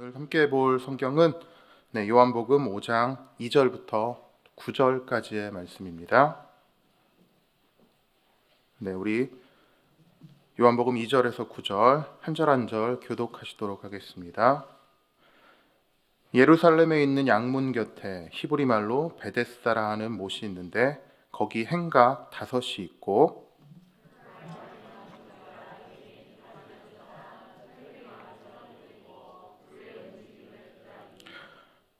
오늘 함께 볼 성경은 요한복음 5장 2절부터 9절까지의 말씀입니다. 우리 요한복음 2절에서 9절 한 절 한 절 교독하시도록 하겠습니다. 예루살렘에 있는 양문 곁에 히브리 말로 베데스다라 하는 못이 있는데 거기 행각 5이 있고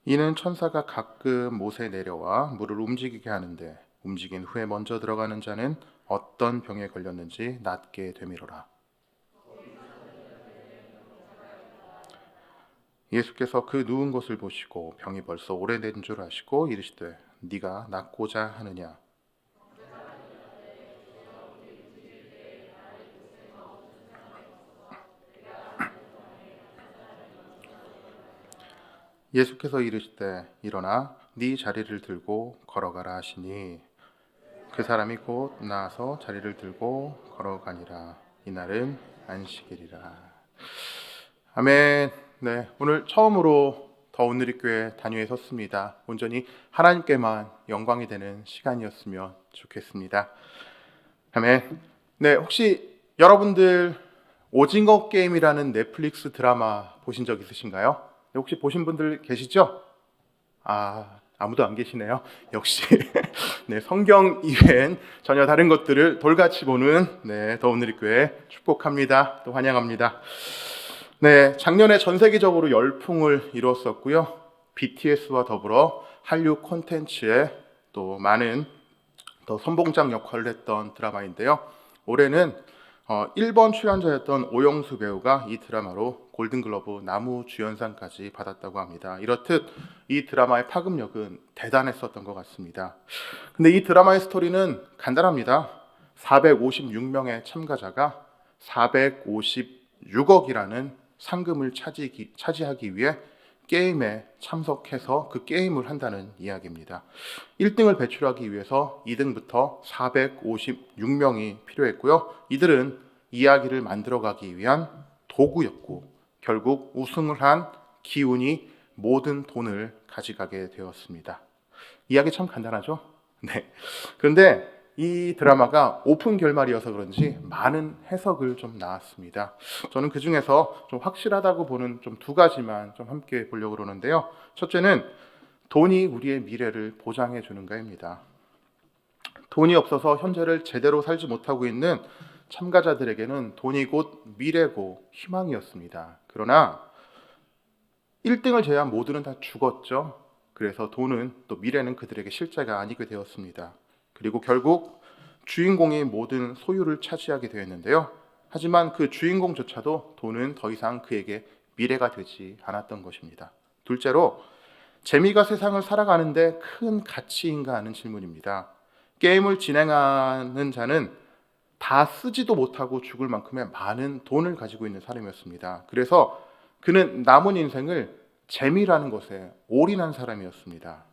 이는 천사가 가끔 못에 내려와 물을 움직이게 하는데 움직인 후에 먼저 들어가는 자는 어떤 병에 걸렸는지 낫게 되미로라. 예수께서 그 누운 것을 보시고 병이 벌써 오래된 줄 아시고 이르시되 네가 낫고자 하느냐. 예수께서 이르시되 일어나 네 자리를 들고 걸어가라 하시니 그 사람이 곧 나아서 자리를 들고 걸어가니라. 이날은 안식일이라. 아멘. 오늘 처음으로 더 온누리교회 단위에 섰습니다. 온전히 하나님께만 영광이 되는 시간이었으면 좋겠습니다. 아멘. 혹시 여러분들 오징어 게임이라는 넷플릭스 드라마 보신 적 있으신가요? 혹시 보신 분들 계시죠? 아무도 안 계시네요. 역시 성경 이외엔 전혀 다른 것들을 돌같이 보는 더 온누리교회 축복합니다. 또 환영합니다. 작년에 전 세계적으로 열풍을 이루었었고요. BTS와 더불어 한류 콘텐츠에 또 많은 더 선봉장 역할을 했던 드라마인데요. 올해는 1번 출연자였던 오영수 배우가 이 드라마로 골든글러브 나무주연상까지 받았다고 합니다. 이렇듯 이 드라마의 파급력은 대단했었던 것 같습니다. 근데 이 드라마의 스토리는 간단합니다. 456명의 참가자가 456억이라는 상금을 차지하기 위해 게임에 참석해서 그 게임을 한다는 이야기입니다. 1등을 배출하기 위해서 2등부터 456명이 필요했고요. 이들은 이야기를 만들어가기 위한 도구였고 결국 우승을 한 기운이 모든 돈을 가져가게 되었습니다. 이야기 참 간단하죠? 그런데 이 드라마가 오픈 결말이어서 그런지 많은 해석을 좀 나왔습니다. 저는 그 중에서 좀 확실하다고 보는 좀 2가지만 좀 함께 보려고 그러는데요. 첫째는 돈이 우리의 미래를 보장해 주는가입니다. 돈이 없어서 현재를 제대로 살지 못하고 있는 참가자들에게는 돈이 곧 미래고 희망이었습니다. 그러나 1등을 제외한 모두는 다 죽었죠. 그래서 돈은 또 미래는 그들에게 실제가 아니게 되었습니다. 그리고 결국 주인공이 모든 소유를 차지하게 되었는데요. 하지만 그 주인공조차도 돈은 더 이상 그에게 미래가 되지 않았던 것입니다. 둘째로 재미가 세상을 살아가는데 큰 가치인가 하는 질문입니다. 게임을 진행하는 자는 다 쓰지도 못하고 죽을 만큼의 많은 돈을 가지고 있는 사람이었습니다. 그래서 그는 남은 인생을 재미라는 것에 올인한 사람이었습니다.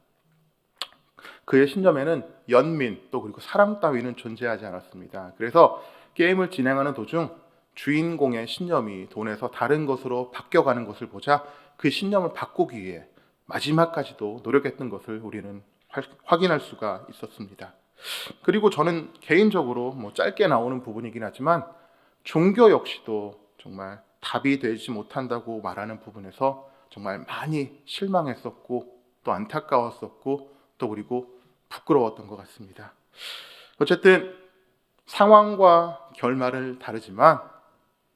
그의 신념에는 연민 또 그리고 사랑 따위는 존재하지 않았습니다. 그래서 게임을 진행하는 도중 주인공의 신념이 돈에서 다른 것으로 바뀌어가는 것을 보자 그 신념을 바꾸기 위해 마지막까지도 노력했던 것을 우리는 확인할 수가 있었습니다. 그리고 저는 개인적으로 짧게 나오는 부분이긴 하지만 종교 역시도 정말 답이 되지 못한다고 말하는 부분에서 정말 많이 실망했었고 또 안타까웠었고 또 그리고 부끄러웠던 것 같습니다. 어쨌든 상황과 결말은 다르지만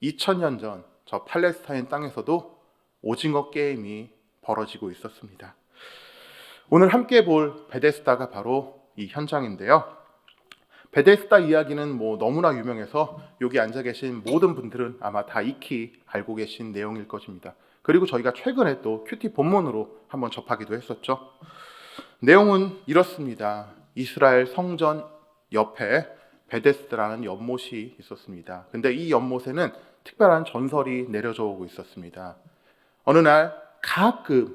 2000년 전 저 팔레스타인 땅에서도 오징어 게임이 벌어지고 있었습니다. 오늘 함께 볼 베데스다가 바로 이 현장인데요. 베데스다 이야기는 너무나 유명해서 여기 앉아 계신 모든 분들은 아마 다 익히 알고 계신 내용일 것입니다. 그리고 저희가 최근에 또 큐티 본문으로 한번 접하기도 했었죠. 내용은 이렇습니다. 이스라엘 성전 옆에 베데스다라는 연못이 있었습니다. 근데 이 연못에는 특별한 전설이 내려져 오고 있었습니다. 어느 날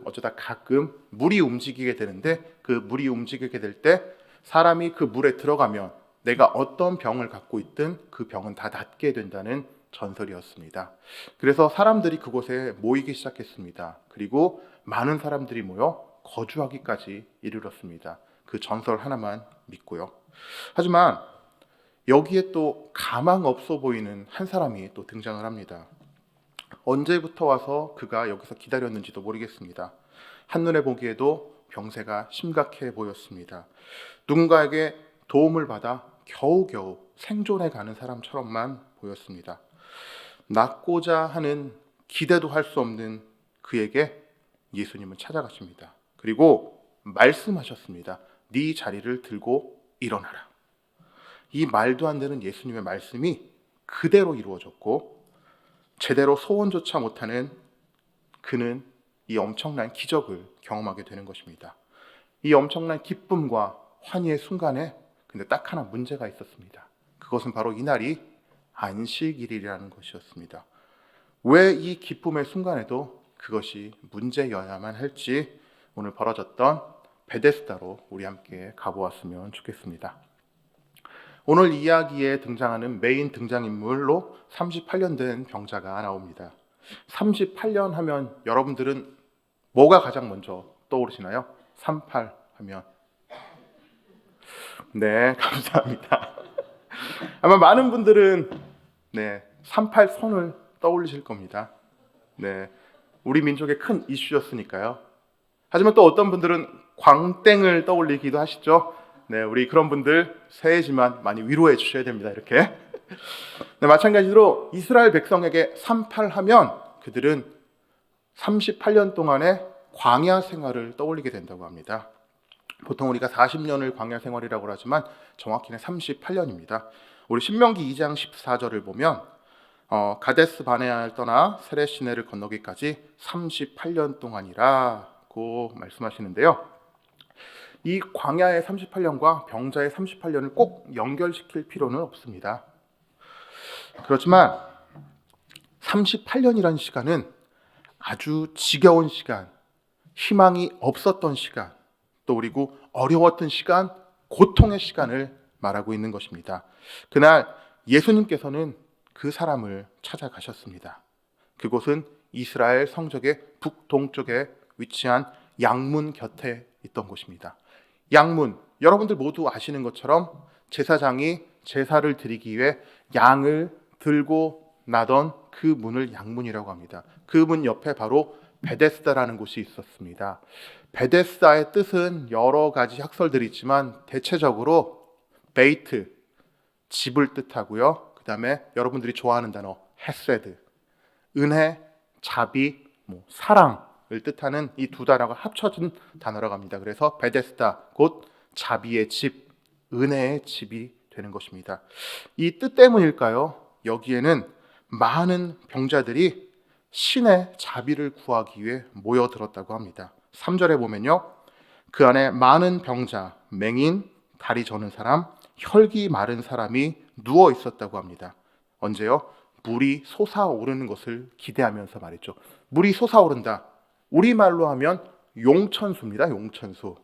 어쩌다 가끔 물이 움직이게 되는데 그 물이 움직이게 될 때 사람이 그 물에 들어가면 내가 어떤 병을 갖고 있든 그 병은 다 낫게 된다는 전설이었습니다. 그래서 사람들이 그곳에 모이기 시작했습니다. 그리고 많은 사람들이 모여 거주하기까지 이르렀습니다. 그 전설 하나만 믿고요. 하지만 여기에 또 가망 없어 보이는 한 사람이 또 등장을 합니다. 언제부터 와서 그가 여기서 기다렸는지도 모르겠습니다. 한눈에 보기에도 병세가 심각해 보였습니다. 누군가에게 도움을 받아 겨우겨우 생존해 가는 사람처럼만 보였습니다. 낫고자 하는 기대도 할 수 없는 그에게 예수님은 찾아가십니다. 그리고 말씀하셨습니다. 네 자리를 들고 일어나라. 이 말도 안 되는 예수님의 말씀이 그대로 이루어졌고 제대로 소원조차 못하는 그는 이 엄청난 기적을 경험하게 되는 것입니다. 이 엄청난 기쁨과 환희의 순간에 근데 딱 하나 문제가 있었습니다. 그것은 바로 이날이 안식일이라는 것이었습니다. 왜 이 기쁨의 순간에도 그것이 문제여야만 할지 오늘 벌어졌던 베데스다로 우리 함께 가보았으면 좋겠습니다. 오늘 이야기에 등장하는 메인 등장인물로 38년 된 병자가 나옵니다. 38년 하면 여러분들은 뭐가 가장 먼저 떠오르시나요? 38 하면 네, 감사합니다. 아마 많은 분들은 38선을 떠올리실 겁니다. 네, 우리 민족의 큰 이슈였으니까요. 하지만 또 어떤 분들은 광땡을 떠올리기도 하시죠. 네, 우리 그런 분들 새해지만 많이 위로해 주셔야 됩니다. 이렇게. 네, 마찬가지로 이스라엘 백성에게 38하면 그들은 38년 동안의 광야 생활을 떠올리게 된다고 합니다. 보통 우리가 40년을 광야 생활이라고 하지만 정확히는 38년입니다. 우리 신명기 2장 14절을 보면 가데스 바네아를 떠나 세렛 시내를 건너기까지 38년 동안이라고 말씀하시는데요. 이 광야의 38년과 병자의 38년을 꼭 연결시킬 필요는 없습니다. 그렇지만 38년이라는 시간은 아주 지겨운 시간, 희망이 없었던 시간, 또 그리고 어려웠던 시간, 고통의 시간을 말하고 있는 것입니다. 그날 예수님께서는 그 사람을 찾아가셨습니다. 그곳은 이스라엘 성적의 북동쪽에 위치한 양문 곁에 있던 곳입니다. 양문, 여러분들 모두 아시는 것처럼 제사장이 제사를 드리기 위해 양을 들고 나던 그 문을 양문이라고 합니다. 그 문 옆에 바로 베데스다라는 곳이 있었습니다. 베데스다의 뜻은 여러 가지 학설들이 있지만 대체적으로 베이트, 집을 뜻하고요. 그 다음에 여러분들이 좋아하는 단어 헤세드, 은혜, 자비, 사랑을 뜻하는 이 두 단어가 합쳐진 단어라고 합니다. 그래서 베데스다, 곧 자비의 집, 은혜의 집이 되는 것입니다. 이 뜻 때문일까요? 여기에는 많은 병자들이 신의 자비를 구하기 위해 모여들었다고 합니다. 3절에 보면요, 그 안에 많은 병자, 맹인, 다리 저는 사람, 혈기 마른 사람이 누워 있었다고 합니다. 언제요? 물이 솟아오르는 것을 기대하면서 말이죠. 물이 솟아오른다. 우리말로 하면 용천수입니다. 용천수.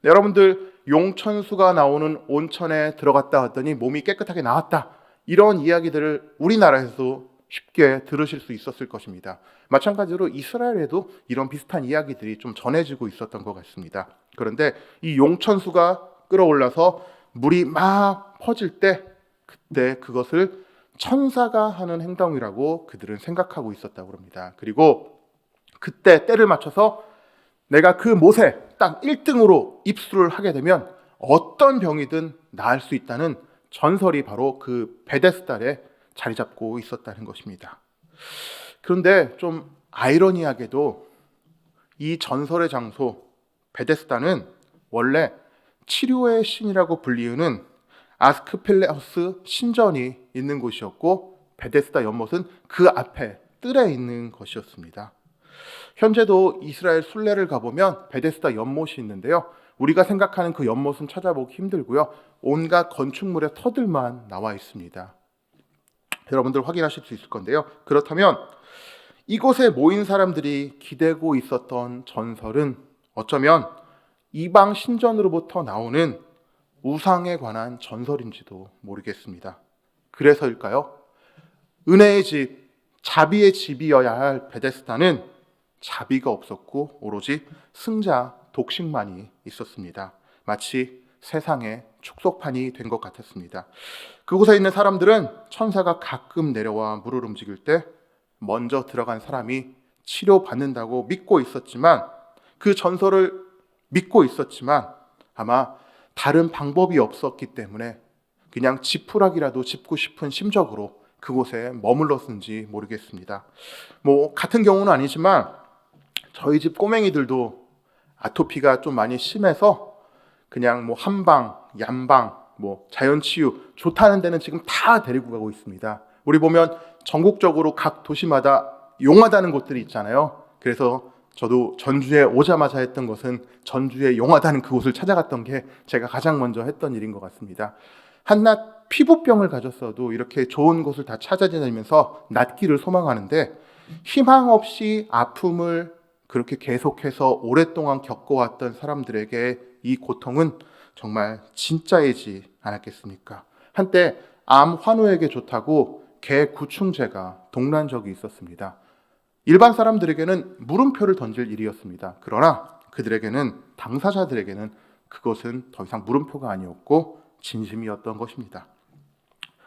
네, 여러분들 용천수가 나오는 온천에 들어갔다 왔더니 몸이 깨끗하게 나왔다. 이런 이야기들을 우리나라에서도 쉽게 들으실 수 있었을 것입니다. 마찬가지로 이스라엘에도 이런 비슷한 이야기들이 좀 전해지고 있었던 것 같습니다. 그런데 이 용천수가 끌어올라서 물이 막 퍼질 때 그때 그것을 천사가 하는 행동이라고 그들은 생각하고 있었다고 합니다. 그리고 그때 때를 맞춰서 내가 그 못에 딱 1등으로 입수를 하게 되면 어떤 병이든 나을 수 있다는 전설이 바로 그 베데스다에 자리 잡고 있었다는 것입니다. 그런데 좀 아이러니하게도 이 전설의 장소 베데스다는 원래 치료의 신이라고 불리우는 아스크펠레우스 신전이 있는 곳이었고 베데스다 연못은 그 앞에 뜰에 있는 것이었습니다. 현재도 이스라엘 순례를 가보면 베데스다 연못이 있는데요. 우리가 생각하는 그 연못은 찾아보기 힘들고요. 온갖 건축물의 터들만 나와 있습니다. 여러분들 확인하실 수 있을 건데요. 그렇다면 이곳에 모인 사람들이 기대고 있었던 전설은 어쩌면 이방 신전으로부터 나오는 우상에 관한 전설인지도 모르겠습니다. 그래서일까요? 은혜의 집, 자비의 집이어야 할 베데스다는 자비가 없었고 오로지 승자 독식만이 있었습니다. 마치 세상의 축소판이 된 것 같았습니다. 그곳에 있는 사람들은 천사가 가끔 내려와 물을 움직일 때 먼저 들어간 사람이 치료받는다고 믿고 있었지만, 그 전설을 믿고 있었지만 아마 다른 방법이 없었기 때문에 그냥 지푸라기라도 짚고 싶은 심적으로 그곳에 머물렀는지 모르겠습니다. 같은 경우는 아니지만 저희 집 꼬맹이들도 아토피가 좀 많이 심해서 그냥 한방, 양방, 자연치유 좋다는 데는 지금 다 데리고 가고 있습니다. 우리 보면 전국적으로 각 도시마다 용하다는 곳들이 있잖아요. 그래서 저도 전주에 오자마자 했던 것은 전주에 용하다는 그곳을 찾아갔던 게 제가 가장 먼저 했던 일인 것 같습니다. 한낱 피부병을 가졌어도 이렇게 좋은 곳을 다 찾아다니면서 낫기를 소망하는데, 희망 없이 아픔을 그렇게 계속해서 오랫동안 겪어왔던 사람들에게 이 고통은 정말 진짜이지 않았겠습니까? 한때 암 환우에게 좋다고 개 구충제가 동난 적이 있었습니다. 일반 사람들에게는 물음표를 던질 일이었습니다. 그러나 그들에게는, 당사자들에게는 그것은 더 이상 물음표가 아니었고 진심이었던 것입니다.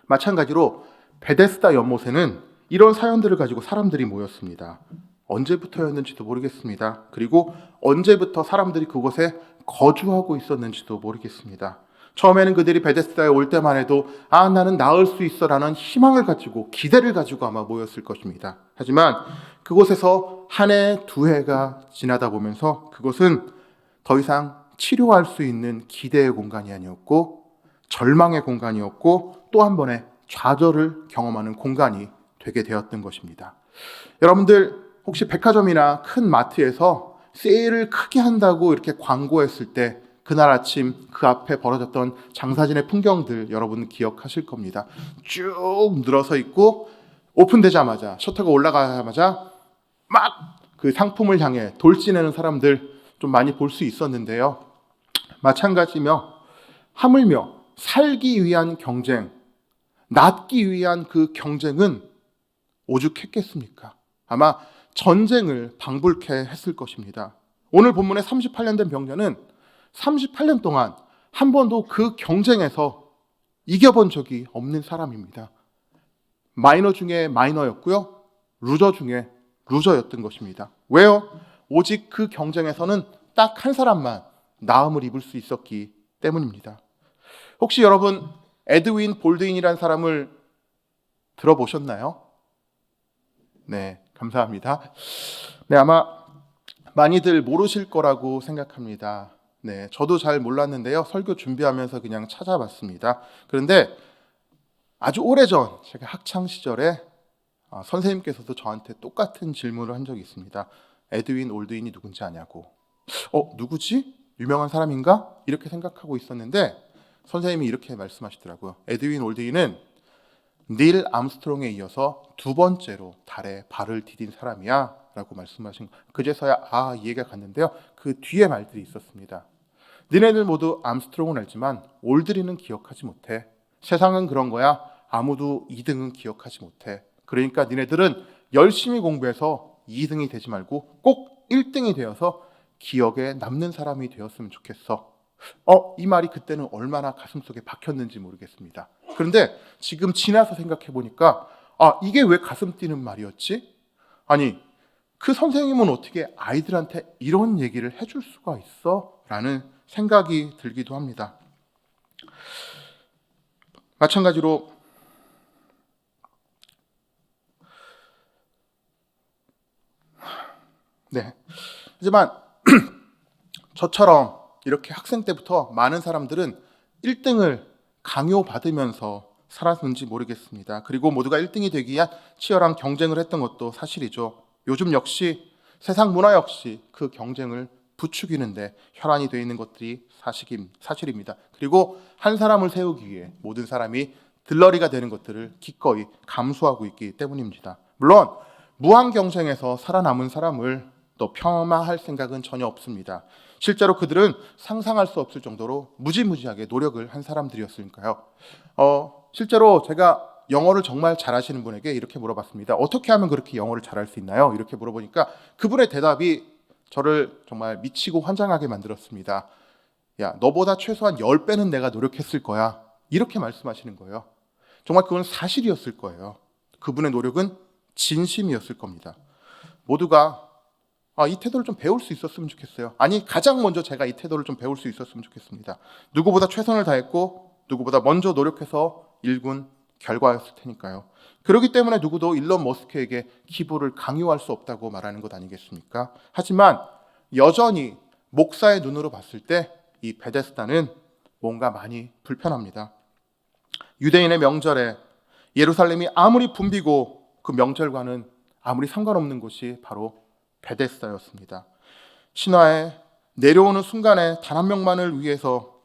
마찬가지로 베데스다 연못에는 이런 사연들을 가지고 사람들이 모였습니다. 언제부터였는지도 모르겠습니다. 그리고 언제부터 사람들이 그곳에 거주하고 있었는지도 모르겠습니다. 처음에는 그들이 베데스다에 올 때만 해도 나는 나을 수 있어 라는 희망을 가지고, 기대를 가지고 아마 모였을 것입니다. 하지만 그곳에서 한 해, 두 해가 지나다 보면서 그것은 더 이상 치료할 수 있는 기대의 공간이 아니었고 절망의 공간이었고 또 한 번의 좌절을 경험하는 공간이 되게 되었던 것입니다. 여러분들 혹시 백화점이나 큰 마트에서 세일을 크게 한다고 이렇게 광고했을 때 그날 아침 그 앞에 벌어졌던 장사진의 풍경들 여러분 기억하실 겁니다. 쭉 늘어서 있고 오픈되자마자, 셔터가 올라가자마자 막 그 상품을 향해 돌진하는 사람들 좀 많이 볼 수 있었는데요. 마찬가지며 하물며 살기 위한 경쟁, 낫기 위한 그 경쟁은 오죽했겠습니까? 아마 전쟁을 방불케 했을 것입니다. 오늘 본문의 38년 된 병자는 38년 동안 한 번도 그 경쟁에서 이겨본 적이 없는 사람입니다. 마이너 중에 마이너였고요, 루저 중에 루저였던 것입니다. 왜요? 오직 그 경쟁에서는 딱 한 사람만 나음을 입을 수 있었기 때문입니다. 혹시 여러분 에드윈 볼드윈이라는 사람을 들어보셨나요? 네, 감사합니다. 네, 아마 많이들 모르실 거라고 생각합니다. 네, 저도 잘 몰랐는데요. 설교 준비하면서 그냥 찾아봤습니다. 그런데 아주 오래전, 제가 학창 시절에 선생님께서도 저한테 똑같은 질문을 한 적이 있습니다. 에드윈 올드윈이 누군지 아냐고. 누구지? 유명한 사람인가? 이렇게 생각하고 있었는데 선생님이 이렇게 말씀하시더라고요. 에드윈 올드윈은 닐 암스트롱에 이어서 두 번째로 달에 발을 디딘 사람이야 라고 말씀하신 거. 그제서야 이해가 갔는데요. 그 뒤에 말들이 있었습니다. 니네들 모두 암스트롱은 알지만 올드린은 기억하지 못해. 세상은 그런 거야. 아무도 2등은 기억하지 못해. 그러니까 니네들은 열심히 공부해서 2등이 되지 말고 꼭 1등이 되어서 기억에 남는 사람이 되었으면 좋겠어. 이 말이 그때는 얼마나 가슴속에 박혔는지 모르겠습니다. 그런데 지금 지나서 생각해 보니까 이게 왜 가슴 뛰는 말이었지? 아니, 그 선생님은 어떻게 아이들한테 이런 얘기를 해줄 수가 있어? 라는 생각이 들기도 합니다. 마찬가지로 하지만 저처럼 이렇게 학생 때부터 많은 사람들은 1등을 강요받으면서 살았는지 모르겠습니다. 그리고 모두가 1등이 되기 위한 치열한 경쟁을 했던 것도 사실이죠. 요즘 역시 세상 문화 역시 그 경쟁을 부추기는데 혈안이 되어 있는 것들이 사실입니다. 그리고 한 사람을 세우기 위해 모든 사람이 들러리가 되는 것들을 기꺼이 감수하고 있기 때문입니다. 물론 무한 경쟁에서 살아남은 사람을 또 폄하할 생각은 전혀 없습니다. 실제로 그들은 상상할 수 없을 정도로 무지무지하게 노력을 한 사람들이었으니까요. 실제로 제가 영어를 정말 잘하시는 분에게 이렇게 물어봤습니다. 어떻게 하면 그렇게 영어를 잘할 수 있나요? 이렇게 물어보니까 그분의 대답이 저를 정말 미치고 환장하게 만들었습니다. 야, 너보다 최소한 10배는 내가 노력했을 거야. 이렇게 말씀하시는 거예요. 정말 그건 사실이었을 거예요. 그분의 노력은 진심이었을 겁니다. 모두가 이 태도를 좀 배울 수 있었으면 좋겠어요. 아니, 가장 먼저 제가 이 태도를 좀 배울 수 있었으면 좋겠습니다. 누구보다 최선을 다했고 누구보다 먼저 노력해서 일군 결과였을 테니까요. 그렇기 때문에 누구도 일론 머스크에게 기부를 강요할 수 없다고 말하는 것 아니겠습니까? 하지만 여전히 목사의 눈으로 봤을 때 이 베데스다는 뭔가 많이 불편합니다. 유대인의 명절에 예루살렘이 아무리 붐비고 그 명절과는 아무리 상관없는 곳이 바로 베데스다였습니다. 신화에 내려오는 순간에 단 한 명만을 위해서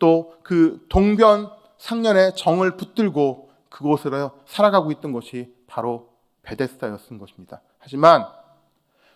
또 그 동변상련의 정을 붙들고 그곳으로 살아가고 있던 것이 바로 베데스다였던 것입니다. 하지만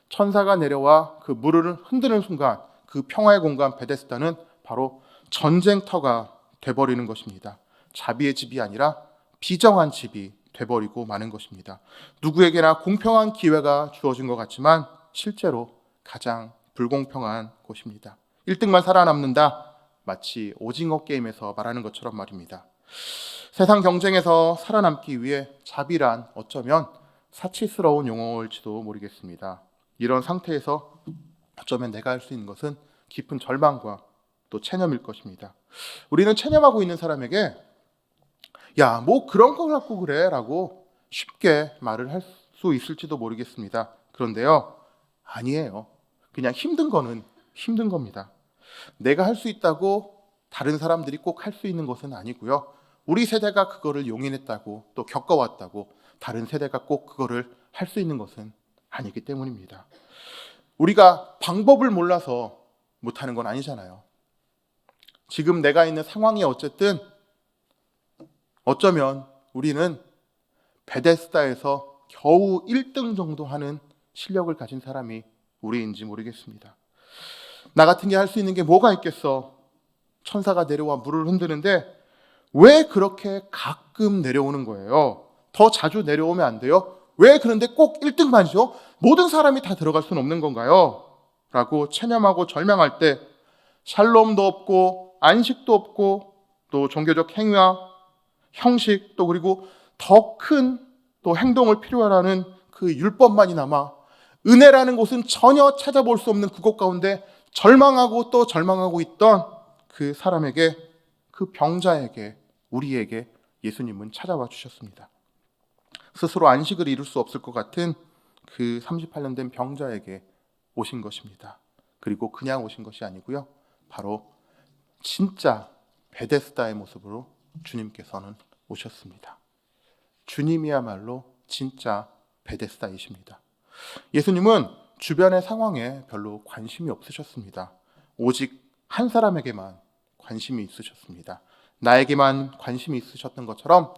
천사가 내려와 그 물을 흔드는 순간 그 평화의 공간 베데스다는 바로 전쟁터가 돼버리는 것입니다. 자비의 집이 아니라 비정한 집이 돼버리고 마는 것입니다. 누구에게나 공평한 기회가 주어진 것 같지만 실제로 가장 불공평한 곳입니다. 1등만 살아남는다. 마치 오징어 게임에서 말하는 것처럼 말입니다. 세상 경쟁에서 살아남기 위해 자비란 어쩌면 사치스러운 용어일지도 모르겠습니다. 이런 상태에서 어쩌면 내가 할 수 있는 것은 깊은 절망과 또 체념일 것입니다. 우리는 체념하고 있는 사람에게 야, 뭐 그런 걸 갖고 그래 라고 쉽게 말을 할 수 있을지도 모르겠습니다. 그런데요, 아니에요. 그냥 힘든 거는 힘든 겁니다. 내가 할 수 있다고 다른 사람들이 꼭 할 수 있는 것은 아니고요. 우리 세대가 그거를 용인했다고 또 겪어왔다고 다른 세대가 꼭 그거를 할 수 있는 것은 아니기 때문입니다. 우리가 방법을 몰라서 못하는 건 아니잖아요. 지금 내가 있는 상황이 어쨌든 어쩌면 우리는 베데스다에서 겨우 1등 정도 하는 실력을 가진 사람이 우리인지 모르겠습니다. 나 같은 게 할 수 있는 게 뭐가 있겠어? 천사가 내려와 물을 흔드는데 왜 그렇게 가끔 내려오는 거예요? 더 자주 내려오면 안 돼요? 왜 그런데 꼭 1등만이죠? 모든 사람이 다 들어갈 수는 없는 건가요? 라고 체념하고 절망할 때 샬롬도 없고 안식도 없고 또 종교적 행위와 형식 또 그리고 더 큰 또 행동을 필요로 하는 그 율법만이 남아 은혜라는 곳은 전혀 찾아볼 수 없는 그곳 가운데 절망하고 또 절망하고 있던 그 사람에게, 그 병자에게, 우리에게 예수님은 찾아와 주셨습니다. 스스로 안식을 이룰 수 없을 것 같은 그 38년 된 병자에게 오신 것입니다. 그리고 그냥 오신 것이 아니고요. 바로 진짜 베데스다의 모습으로 주님께서는 오셨습니다. 주님이야말로 진짜 베데스다이십니다. 예수님은 주변의 상황에 별로 관심이 없으셨습니다. 오직 한 사람에게만 관심이 있으셨습니다. 나에게만 관심이 있으셨던 것처럼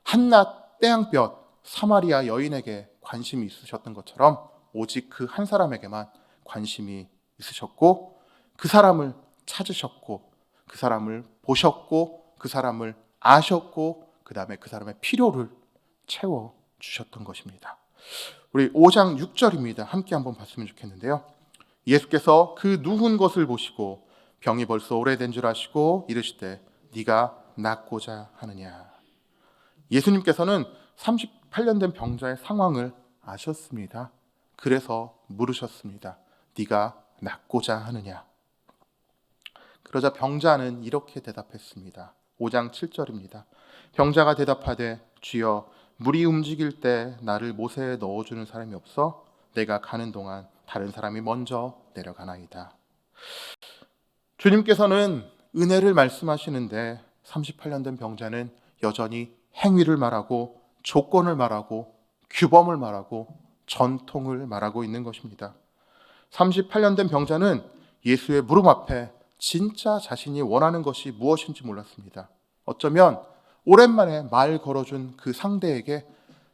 한낱 태양볕 사마리아 여인에게 관심이 있으셨던 것처럼 오직 그 한 사람에게만 관심이 있으셨고 그 사람을 찾으셨고 그 사람을 보셨고 그 사람을 아셨고 그 다음에 그 사람의 필요를 채워주셨던 것입니다. 우리 5장 6절입니다. 함께 한번 봤으면 좋겠는데요. 예수께서 그 누운 것을 보시고 병이 벌써 오래된 줄 아시고 이르시되 네가 낫고자 하느냐. 예수님께서는 38년 된 병자의 상황을 아셨습니다. 그래서 물으셨습니다. 네가 낫고자 하느냐. 그러자 병자는 이렇게 대답했습니다. 5장 7절입니다. 병자가 대답하되 주여 물이 움직일 때 나를 못에 넣어주는 사람이 없어 내가 가는 동안 다른 사람이 먼저 내려가나이다. 주님께서는 은혜를 말씀하시는데 38년 된 병자는 여전히 행위를 말하고 조건을 말하고 규범을 말하고 전통을 말하고 있는 것입니다. 38년 된 병자는 예수의 무릎 앞에 진짜 자신이 원하는 것이 무엇인지 몰랐습니다. 어쩌면 오랜만에 말 걸어준 그 상대에게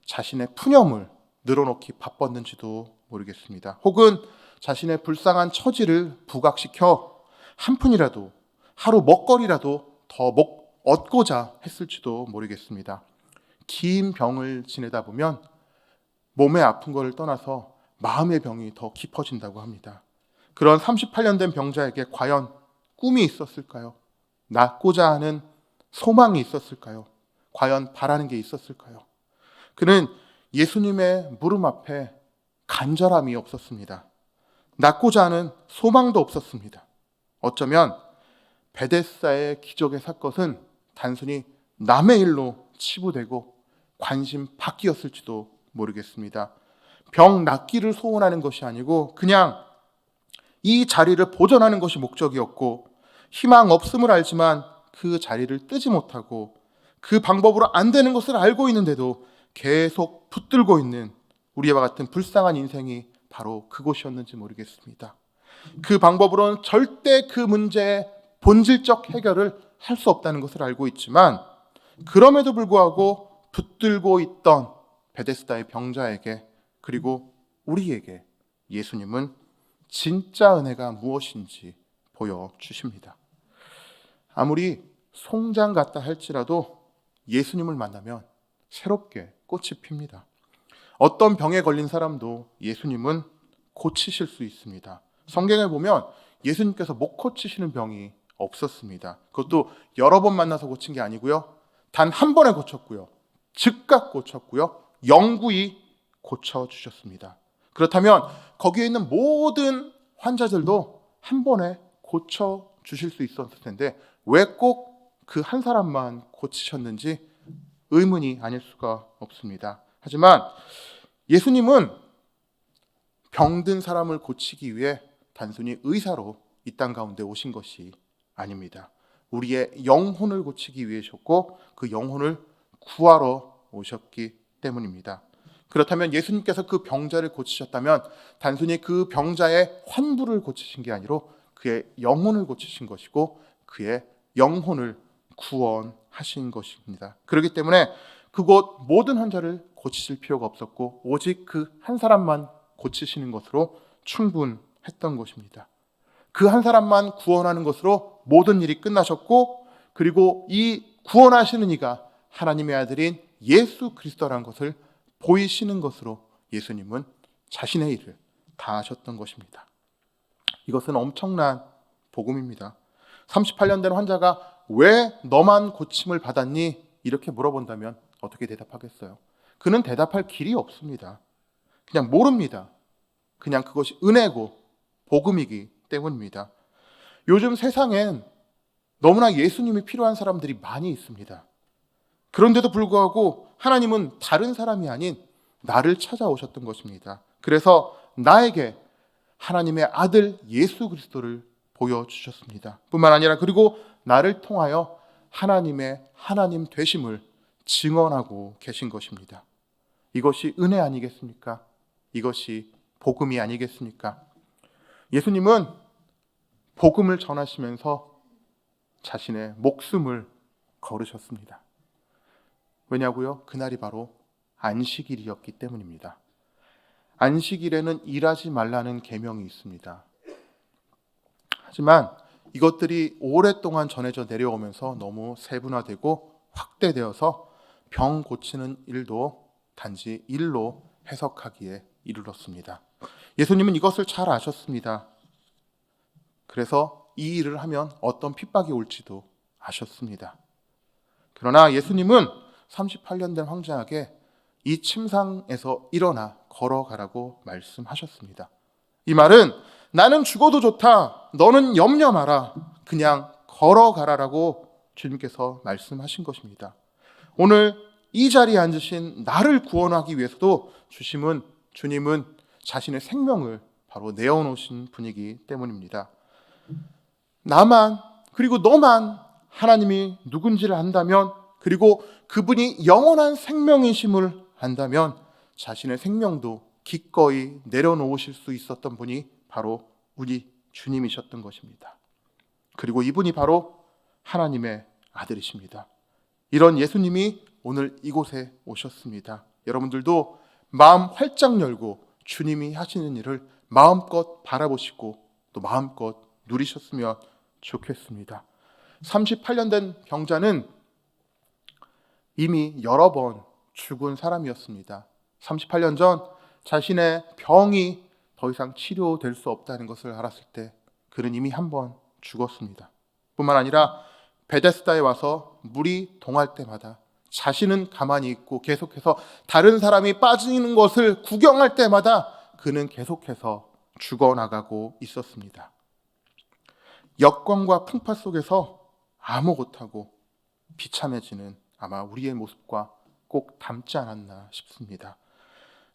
자신의 푸념을 늘어놓기 바빴는지도 모르겠습니다. 혹은 자신의 불쌍한 처지를 부각시켜 한 푼이라도 하루 먹거리라도 더 얻고자 했을지도 모르겠습니다. 긴 병을 지내다 보면 몸의 아픈 것을 떠나서 마음의 병이 더 깊어진다고 합니다. 그런 38년 된 병자에게 과연 꿈이 있었을까요? 낳고자 하는 소망이 있었을까요? 과연 바라는 게 있었을까요? 그는 예수님의 무릎 앞에 간절함이 없었습니다. 낳고자 하는 소망도 없었습니다. 어쩌면 베데스다의 기적의 사건은 단순히 남의 일로 치부되고 관심 밖이었을지도 모르겠습니다. 병 낫기를 소원하는 것이 아니고 그냥 이 자리를 보존하는 것이 목적이었고, 희망 없음을 알지만 그 자리를 뜨지 못하고 그 방법으로 안 되는 것을 알고 있는데도 계속 붙들고 있는 우리와 같은 불쌍한 인생이 바로 그곳이었는지 모르겠습니다. 그 방법으로는 절대 그 문제의 본질적 해결을 할 수 없다는 것을 알고 있지만, 그럼에도 불구하고 붙들고 있던 베데스다의 병자에게, 그리고 우리에게 예수님은 진짜 은혜가 무엇인지 보여주십니다. 아무리 송장 같다 할지라도 예수님을 만나면 새롭게 꽃이 핍니다. 어떤 병에 걸린 사람도 예수님은 고치실 수 있습니다. 성경에 보면 예수님께서 못 고치시는 병이 없었습니다. 그것도 여러 번 만나서 고친 게 아니고요, 단 한 번에 고쳤고요, 즉각 고쳤고요, 영구히 고쳐주셨습니다. 그렇다면 거기에 있는 모든 환자들도 한 번에 고쳐주실 수 있었을 텐데 왜 꼭 그 한 사람만 고치셨는지 의문이 아닐 수가 없습니다. 하지만 예수님은 병든 사람을 고치기 위해 단순히 의사로 이 땅 가운데 오신 것이 아닙니다. 우리의 영혼을 고치기 위해셨고 그 영혼을 구하러 오셨기 때문입니다. 그렇다면 예수님께서 그 병자를 고치셨다면 단순히 그 병자의 환부를 고치신 게 아니라 그의 영혼을 고치신 것이고 그의 영혼을 구원하신 것입니다. 그렇기 때문에 그곳 모든 환자를 고치실 필요가 없었고 오직 그 한 사람만 고치시는 것으로 충분했던 것입니다. 그 한 사람만 구원하는 것으로 모든 일이 끝나셨고, 그리고 이 구원하시는 이가 하나님의 아들인 예수 그리스도라는 것을 보이시는 것으로 예수님은 자신의 일을 다 하셨던 것입니다. 이것은 엄청난 복음입니다. 38년 된 환자가 왜 너만 고침을 받았니? 이렇게 물어본다면 어떻게 대답하겠어요? 그는 대답할 길이 없습니다. 그냥 모릅니다. 그냥 그것이 은혜고 복음이기 때문입니다. 요즘 세상엔 너무나 예수님이 필요한 사람들이 많이 있습니다. 그런데도 불구하고 하나님은 다른 사람이 아닌 나를 찾아오셨던 것입니다. 그래서 나에게 하나님의 아들 예수 그리스도를 보여주셨습니다. 뿐만 아니라 그리고 나를 통하여 하나님의 하나님 되심을 증언하고 계신 것입니다. 이것이 은혜 아니겠습니까? 이것이 복음이 아니겠습니까? 예수님은 복음을 전하시면서 자신의 목숨을 걸으셨습니다. 왜냐고요? 그날이 바로 안식일이었기 때문입니다. 안식일에는 일하지 말라는 계명이 있습니다. 하지만 이것들이 오랫동안 전해져 내려오면서 너무 세분화되고 확대되어서 병 고치는 일도 단지 일로 해석하기에 이르렀습니다. 예수님은 이것을 잘 아셨습니다. 그래서 이 일을 하면 어떤 핍박이 올지도 아셨습니다. 그러나 예수님은 38년 된 황자에게 이 침상에서 일어나 걸어가라고 말씀하셨습니다. 이 말은 나는 죽어도 좋다, 너는 염려 마라, 그냥 걸어가라라고 주님께서 말씀하신 것입니다. 오늘 이 자리에 앉으신 나를 구원하기 위해서도 주님은 자신의 생명을 바로 내어놓으신 분이기 때문입니다. 나만, 그리고 너만 하나님이 누군지를 안다면, 그리고 그분이 영원한 생명이심을 안다면 자신의 생명도 기꺼이 내려놓으실 수 있었던 분이 바로 우리 주님이셨던 것입니다. 그리고 이분이 바로 하나님의 아들이십니다. 이런 예수님이 오늘 이곳에 오셨습니다. 여러분들도 마음 활짝 열고 주님이 하시는 일을 마음껏 바라보시고 또 마음껏 누리셨으면 좋겠습니다. 38년 된 병자는 이미 여러 번 죽은 사람이었습니다. 38년 전 자신의 병이 더 이상 치료될 수 없다는 것을 알았을 때 그는 이미 한 번 죽었습니다. 뿐만 아니라 베데스다에 와서 물이 동할 때마다 자신은 가만히 있고 계속해서 다른 사람이 빠지는 것을 구경할 때마다 그는 계속해서 죽어나가고 있었습니다. 역광과 풍파 속에서 아무 못하고 비참해지는 아마 우리의 모습과 꼭 닮지 않았나 싶습니다.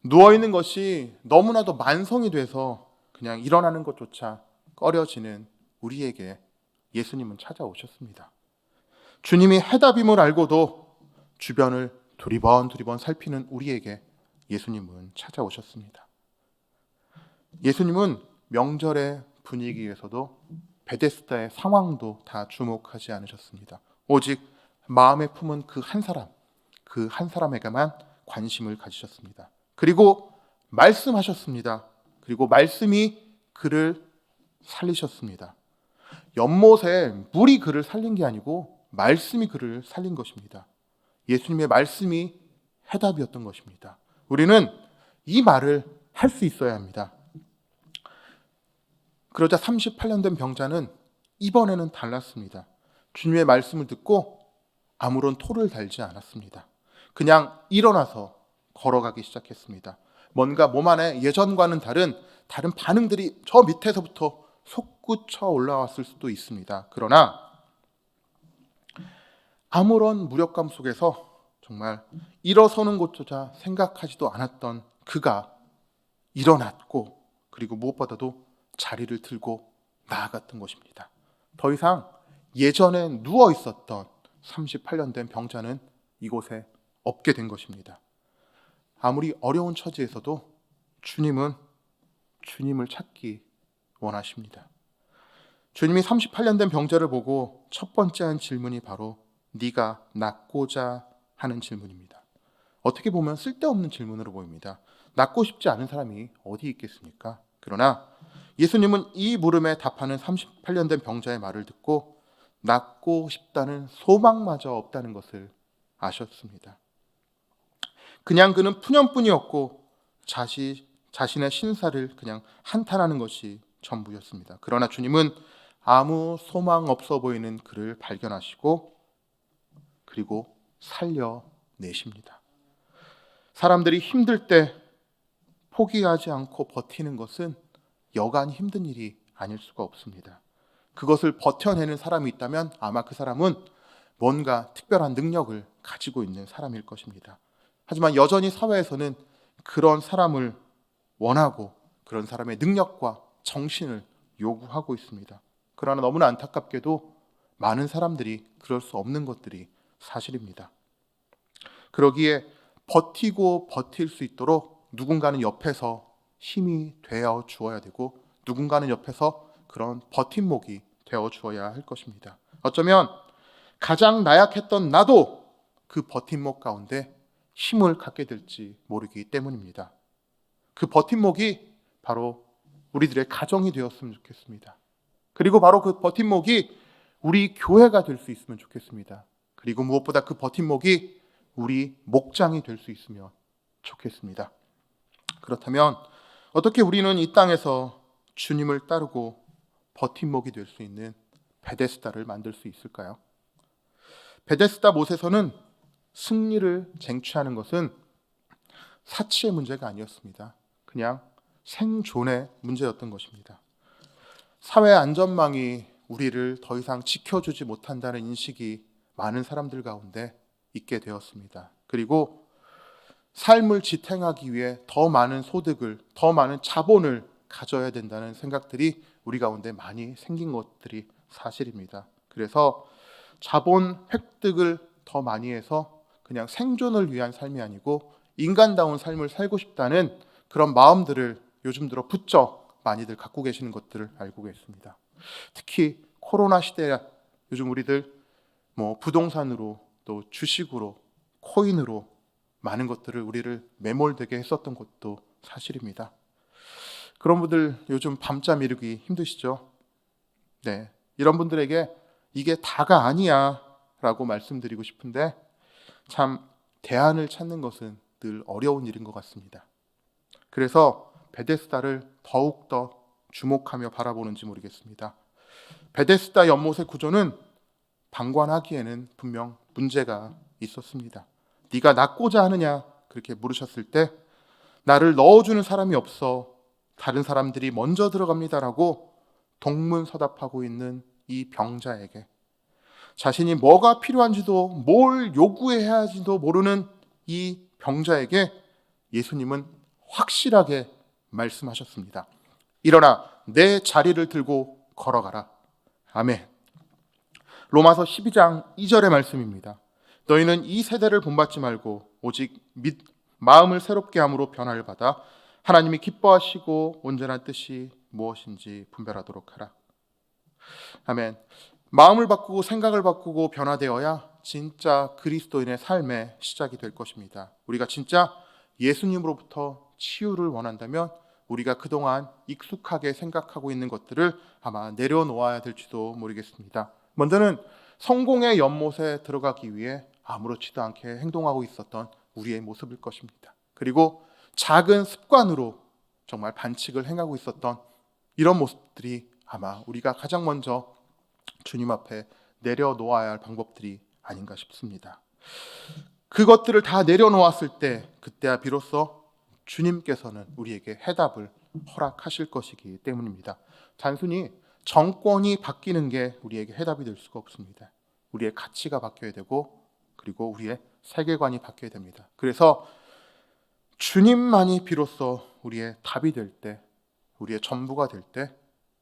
누워있는 것이 너무나도 만성이 돼서 그냥 일어나는 것조차 꺼려지는 우리에게 예수님은 찾아오셨습니다. 주님이 해답임을 알고도 주변을 두리번 살피는 우리에게 예수님은 찾아오셨습니다. 예수님은 명절의 분위기에서도 베데스다의 상황도 다 주목하지 않으셨습니다. 오직 마음에 품은 그 한 사람에게만 관심을 가지셨습니다. 그리고 말씀하셨습니다. 그리고 말씀이 그를 살리셨습니다. 연못에 물이 그를 살린 게 아니고 말씀이 그를 살린 것입니다. 예수님의 말씀이 해답이었던 것입니다. 우리는 이 말을 할 수 있어야 합니다. 그러자 38년 된 병자는 이번에는 달랐습니다. 주님의 말씀을 듣고 아무런 토를 달지 않았습니다. 그냥 일어나서 걸어가기 시작했습니다. 뭔가 몸 안에 예전과는 다른 반응들이 저 밑에서부터 솟구쳐 올라왔을 수도 있습니다. 그러나 아무런 무력감 속에서 정말 일어서는 것조차 생각하지도 않았던 그가 일어났고 그리고 무엇보다도 자리를 들고 나아갔던 것입니다. 더 이상 예전에 누워 있었던 38년 된 병자는 이곳에 없게 된 것입니다. 아무리 어려운 처지에서도 주님은 주님을 찾기 원하십니다. 주님이 38년 된 병자를 보고 첫 번째 한 질문이 바로 네가 낫고자 하는 질문입니다. 어떻게 보면 쓸데없는 질문으로 보입니다. 낫고 싶지 않은 사람이 어디 있겠습니까? 그러나 예수님은 이 물음에 답하는 38년 된 병자의 말을 듣고 낫고 싶다는 소망마저 없다는 것을 아셨습니다. 그냥 그는 푸념뿐이었고 자신의 신사를 그냥 한탄하는 것이 전부였습니다. 그러나 주님은 아무 소망 없어 보이는 그를 발견하시고 그리고 살려내십니다. 사람들이 힘들 때 포기하지 않고 버티는 것은 여간 힘든 일이 아닐 수가 없습니다. 그것을 버텨내는 사람이 있다면 아마 그 사람은 뭔가 특별한 능력을 가지고 있는 사람일 것입니다. 하지만 여전히 사회에서는 그런 사람을 원하고 그런 사람의 능력과 정신을 요구하고 있습니다. 그러나 너무나 안타깝게도 많은 사람들이 그럴 수 없는 것들이 사실입니다. 그러기에 버티고 버틸 수 있도록 누군가는 옆에서 힘이 되어 주어야 되고 누군가는 옆에서 그런 버팀목이 되어 주어야 할 것입니다. 어쩌면 가장 나약했던 나도 그 버팀목 가운데 힘을 갖게 될지 모르기 때문입니다. 그 버팀목이 바로 우리들의 가정이 되었으면 좋겠습니다. 그리고 바로 그 버팀목이 우리 교회가 될 수 있으면 좋겠습니다. 그리고 무엇보다 그 버팀목이 우리 목장이 될 수 있으면 좋겠습니다. 그렇다면 어떻게 우리는 이 땅에서 주님을 따르고 버팀목이 될 수 있는 베데스다를 만들 수 있을까요? 베데스다 못에서는 승리를 쟁취하는 것은 사치의 문제가 아니었습니다. 그냥 생존의 문제였던 것입니다. 사회 안전망이 우리를 더 이상 지켜주지 못한다는 인식이 많은 사람들 가운데 있게 되었습니다. 그리고 삶을 지탱하기 위해 더 많은 소득을, 더 많은 자본을 가져야 된다는 생각들이 우리 가운데 많이 생긴 것들이 사실입니다. 그래서 자본 획득을 더 많이 해서 그냥 생존을 위한 삶이 아니고 인간다운 삶을 살고 싶다는 그런 마음들을 요즘 들어 부쩍 많이들 갖고 계시는 것들을 알고 계십니다. 특히 코로나 시대에 요즘 우리들 부동산으로 또 주식으로 코인으로 많은 것들을 우리를 매몰되게 했었던 것도 사실입니다. 그런 분들 요즘 밤잠 이루기 힘드시죠? 네, 이런 분들에게 이게 다가 아니야 라고 말씀드리고 싶은데 참 대안을 찾는 것은 늘 어려운 일인 것 같습니다. 그래서 베데스다를 더욱더 주목하며 바라보는지 모르겠습니다. 베데스다 연못의 구조는 방관하기에는 분명 문제가 있었습니다. 네가 낳고자 하느냐 그렇게 물으셨을 때 나를 넣어주는 사람이 없어 다른 사람들이 먼저 들어갑니다라고 동문서답하고 있는 이 병자에게 자신이 뭐가 필요한지도 뭘 요구해야 하지도 모르는 이 병자에게 예수님은 확실하게 말씀하셨습니다. 일어나 내 자리를 들고 걸어가라. 아멘. 로마서 12장 2절의 말씀입니다. 너희는 이 세대를 본받지 말고 오직 마음을 새롭게 함으로 변화를 받아 하나님이 기뻐하시고 온전한 뜻이 무엇인지 분별하도록 하라. 아멘. 마음을 바꾸고 생각을 바꾸고 변화되어야 진짜 그리스도인의 삶의 시작이 될 것입니다. 우리가 진짜 예수님으로부터 치유를 원한다면 우리가 그동안 익숙하게 생각하고 있는 것들을 아마 내려놓아야 될지도 모르겠습니다. 먼저는 성공의 연못에 들어가기 위해 아무렇지도 않게 행동하고 있었던 우리의 모습일 것입니다. 그리고 작은 습관으로 정말 반칙을 행하고 있었던 이런 모습들이 아마 우리가 가장 먼저 주님 앞에 내려놓아야 할 방법들이 아닌가 싶습니다. 그것들을 다 내려놓았을 때 그때야 비로소 주님께서는 우리에게 해답을 허락하실 것이기 때문입니다. 단순히 정권이 바뀌는 게 우리에게 해답이 될 수가 없습니다. 우리의 가치가 바뀌어야 되고 그리고 우리의 세계관이 바뀌어야 됩니다. 그래서 주님만이 비로소 우리의 답이 될 때, 우리의 전부가 될 때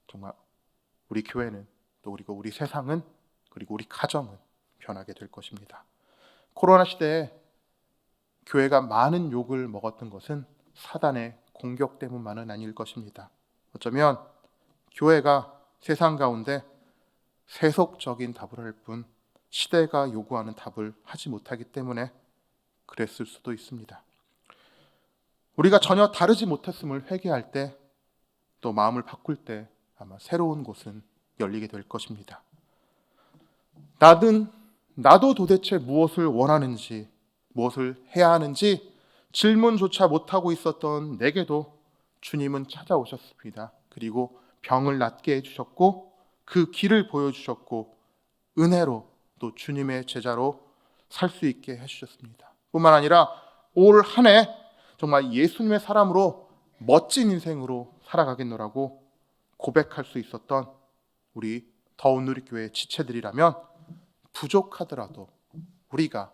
정말 우리 교회는 또 그리고 우리 세상은 그리고 우리 가정은 변하게 될 것입니다. 코로나 시대에 교회가 많은 욕을 먹었던 것은 사단의 공격 때문만은 아닐 것입니다. 어쩌면 교회가 세상 가운데 세속적인 답을 할 뿐 시대가 요구하는 답을 하지 못하기 때문에 그랬을 수도 있습니다. 우리가 전혀 다르지 못했음을 회개할 때 또 마음을 바꿀 때 아마 새로운 곳은 열리게 될 것입니다. 나도 도대체 무엇을 원하는지, 무엇을 해야 하는지 질문조차 못하고 있었던 내게도 주님은 찾아오셨습니다. 그리고 병을 낫게 해주셨고 그 길을 보여주셨고 은혜로 또 주님의 제자로 살 수 있게 해주셨습니다. 뿐만 아니라 올 한 해 정말 예수님의 사람으로 멋진 인생으로 살아가겠노라고 고백할 수 있었던 우리 더운누리교회 지체들이라면 부족하더라도 우리가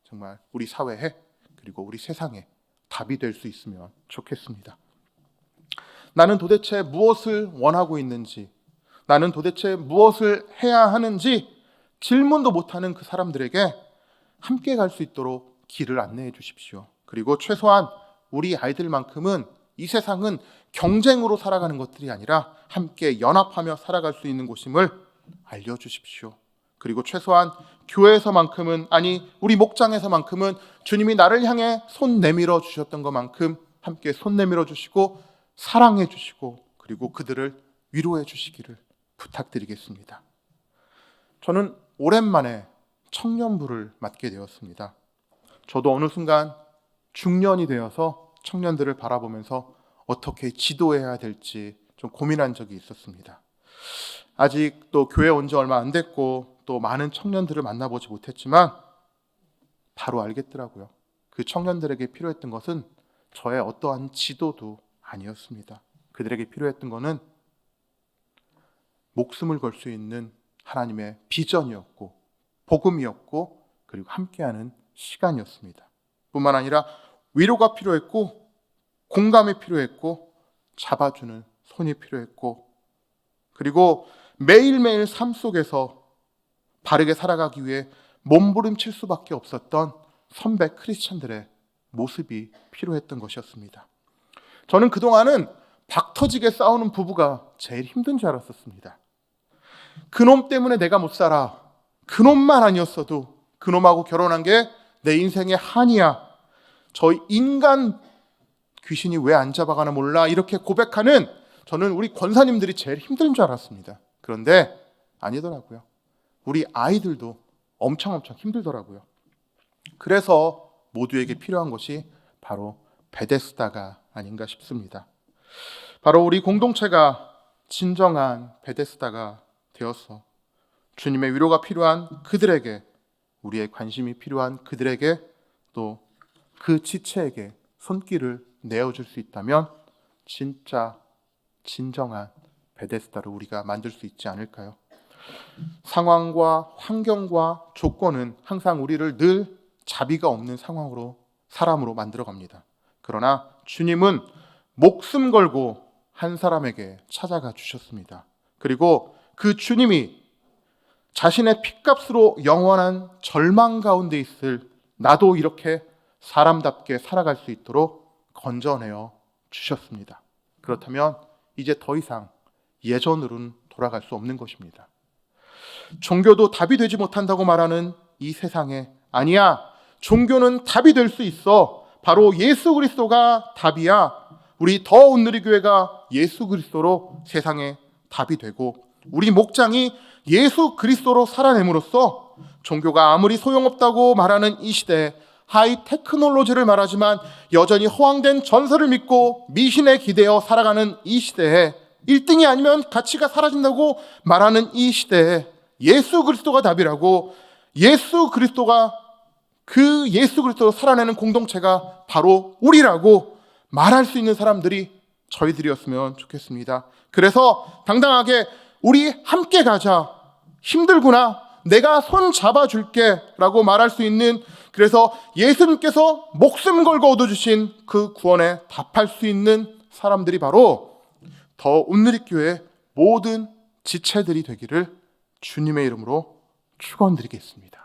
정말 우리 사회에 그리고 우리 세상에 답이 될 수 있으면 좋겠습니다. 나는 도대체 무엇을 원하고 있는지, 나는 도대체 무엇을 해야 하는지 질문도 못하는 그 사람들에게 함께 갈 수 있도록 길을 안내해 주십시오. 그리고 최소한 우리 아이들만큼은 이 세상은 경쟁으로 살아가는 것들이 아니라 함께 연합하며 살아갈 수 있는 곳임을 알려주십시오. 그리고 최소한 교회에서만큼은 아니 우리 목장에서만큼은 주님이 나를 향해 손 내밀어 주셨던 것만큼 함께 손 내밀어 주시고 사랑해 주시고 그리고 그들을 위로해 주시기를 부탁드리겠습니다. 저는 오랜만에 청년부를 맡게 되었습니다. 저도 어느 순간 중년이 되어서 청년들을 바라보면서 어떻게 지도해야 될지 좀 고민한 적이 있었습니다. 아직 또 교회 온 지 얼마 안 됐고 또 많은 청년들을 만나보지 못했지만 바로 알겠더라고요. 그 청년들에게 필요했던 것은 저의 어떠한 지도도 아니었습니다. 그들에게 필요했던 것은 목숨을 걸 수 있는 하나님의 비전이었고 복음이었고 그리고 함께하는 시간이었습니다. 뿐만 아니라 위로가 필요했고 공감이 필요했고 잡아주는 손이 필요했고 그리고 매일매일 삶 속에서 바르게 살아가기 위해 몸부림칠 수밖에 없었던 선배 크리스찬들의 모습이 필요했던 것이었습니다. 저는 그동안은 박터지게 싸우는 부부가 제일 힘든 줄 알았었습니다. 그놈 때문에 내가 못 살아. 그놈만 아니었어도 그놈하고 결혼한 게 내 인생의 한이야. 저 인간 귀신이 왜 안 잡아가나 몰라. 이렇게 고백하는 저는 우리 권사님들이 제일 힘든 줄 알았습니다. 그런데 아니더라고요. 우리 아이들도 엄청 힘들더라고요. 그래서 모두에게 필요한 것이 바로 베데스다가 아닌가 싶습니다. 바로 우리 공동체가 진정한 베데스다가 되어서 주님의 위로가 필요한 그들에게, 우리의 관심이 필요한 그들에게, 또 그 지체에게 손길을 내어줄 수 있다면 진짜 진정한 베데스다를 우리가 만들 수 있지 않을까요? 상황과 환경과 조건은 항상 우리를 늘 자비가 없는 상황으로, 사람으로 만들어 갑니다. 그러나 주님은 목숨 걸고 한 사람에게 찾아가 주셨습니다. 그리고 그 주님이 자신의 핏값으로 영원한 절망 가운데 있을 나도 이렇게 사람답게 살아갈 수 있도록 건져내어 주셨습니다. 그렇다면 이제 더 이상 예전으로는 돌아갈 수 없는 것입니다. 종교도 답이 되지 못한다고 말하는 이 세상에, 아니야, 종교는 답이 될 수 있어. 바로 예수 그리스도가 답이야. 우리 더 온누리 교회가 예수 그리스도로 세상에 답이 되고, 우리 목장이 예수 그리스도로 살아냄으로써 종교가 아무리 소용없다고 말하는 이 시대에, 하이 테크놀로지를 말하지만 여전히 허황된 전설을 믿고 미신에 기대어 살아가는 이 시대에, 1등이 아니면 가치가 사라진다고 말하는 이 시대에 예수 그리스도가 답이라고, 예수 그리스도로 살아내는 공동체가 바로 우리라고 말할 수 있는 사람들이 저희들이었으면 좋겠습니다. 그래서 당당하게 우리 함께 가자, 힘들구나, 내가 손 잡아줄게 라고 말할 수 있는, 그래서 예수님께서 목숨 걸고 얻어주신 그 구원에 답할 수 있는 사람들이 바로 더 온누리교회 모든 지체들이 되기를 주님의 이름으로 축원드리겠습니다.